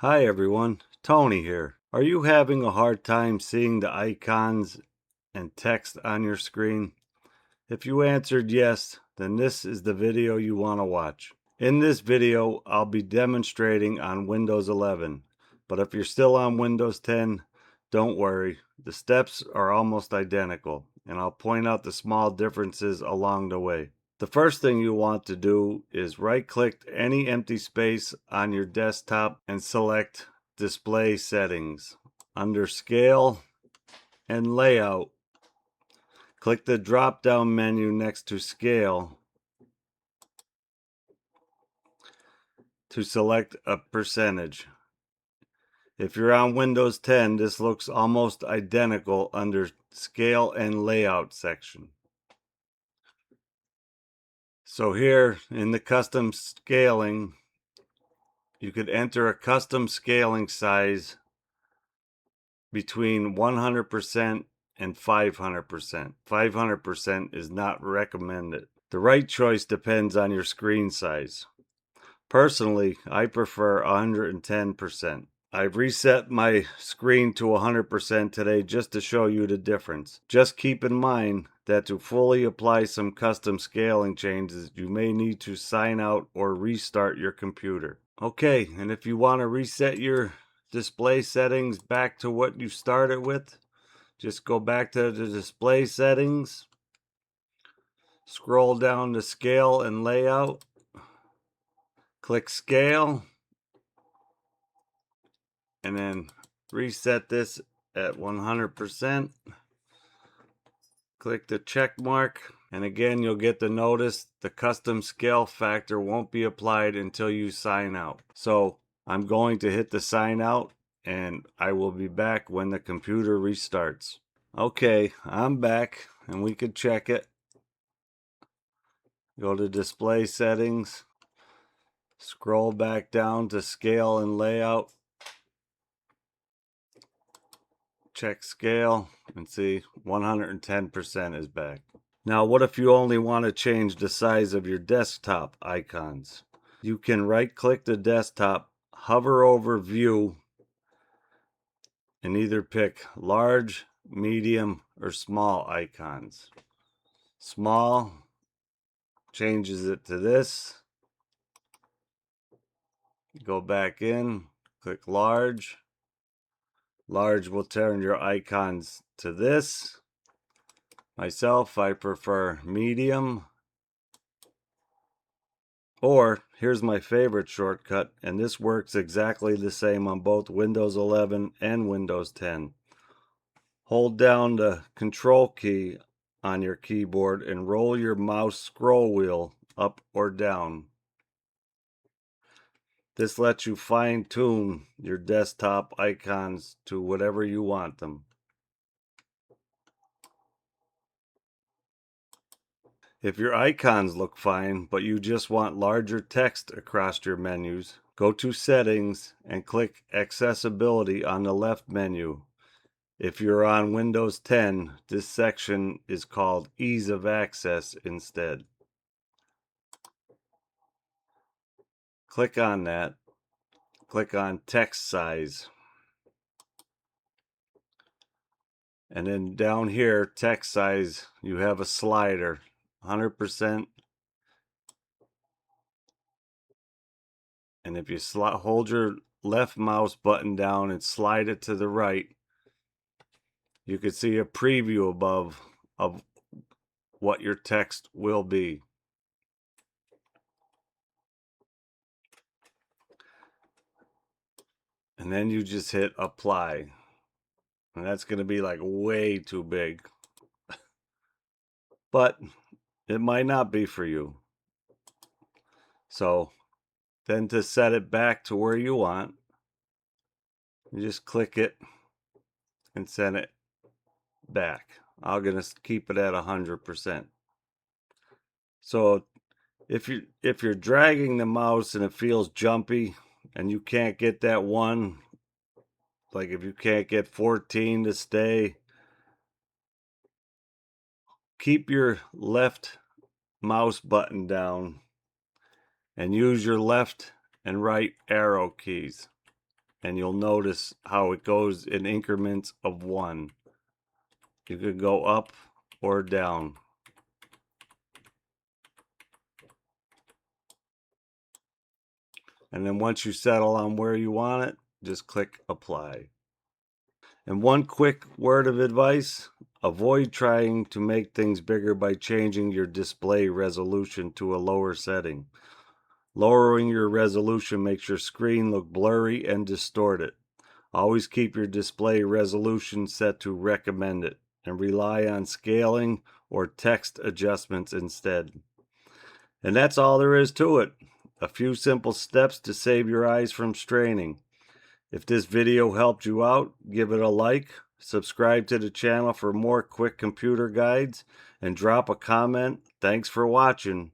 Hi everyone, Tony here. Are you having a hard time seeing the icons and text on your screen? If you answered yes, then this is the video you want to watch. In this video, I'll be demonstrating on Windows 11, but if you're still on Windows 10, don't worry, the steps are almost identical, and I'll point out the small differences along the way. The first thing you want to do is right-click any empty space on your desktop and select Display Settings. Under Scale and Layout, click the drop-down menu next to Scale to select a percentage. If you're on Windows 10, this looks almost identical under Scale and Layout section. So here in the custom scaling, you could enter a custom scaling size between 100% and 500%. 500% is not recommended. The right choice depends on your screen size. Personally, I prefer 110%. I've reset my screen to 100% today just to show you the difference. Just keep in mind that to fully apply some custom scaling changes, you may need to sign out or restart your computer. Okay, and if you want to reset your display settings back to what you started with, just go back to the display settings, scroll down to Scale and Layout, click Scale, and then reset this at 100%. Click the check mark, and again you'll get the notice the custom scale factor won't be applied until you sign out. So I'm going to hit the sign out, and I will be back when the computer restarts. Okay, I'm back, and we could check it. Go to Display Settings, scroll back down to Scale and Layout, check Scale, and see 110% is back. Now, what if you only want to change the size of your desktop icons? You can right-click the desktop, hover over View, and either pick large, medium, or small icons. Small changes it to this. Go back in, click large. Large will turn your icons to this. Myself, I prefer medium. Or, here's my favorite shortcut, and this works exactly the same on both Windows 11 and Windows 10. Hold down the Control key on your keyboard and roll your mouse scroll wheel up or down. This lets you fine-tune your desktop icons to whatever you want them. If your icons look fine, but you just want larger text across your menus, go to Settings and click Accessibility on the left menu. If you're on Windows 10, this section is called Ease of Access instead. Click on that. Click on Text Size. And then down here, Text Size, you have a slider, 100%. And if you hold your left mouse button down and slide it to the right, you can see a preview above of what your text will be. And then you just hit apply. And that's going to be like way too big. But it might not be for you. So then to set it back to where you want, you just click it and send it back. I'm going to keep it at 100%. So if you're dragging the mouse and it feels jumpy and you can't get that one, like if you can't get 14 to stay, keep your left mouse button down and use your left and right arrow keys. and you'll notice how it goes in increments of 1. You could go up or down. And then once you settle on where you want it, just click apply. And one quick word of advice, avoid trying to make things bigger by changing your display resolution to a lower setting. Lowering your resolution makes your screen look blurry and distorted. Always keep your display resolution set to recommended and rely on scaling or text adjustments instead. And that's all there is to it. A few simple steps to save your eyes from straining. If this video helped you out, give it a like, subscribe to the channel for more quick computer guides, and drop a comment. Thanks for watching.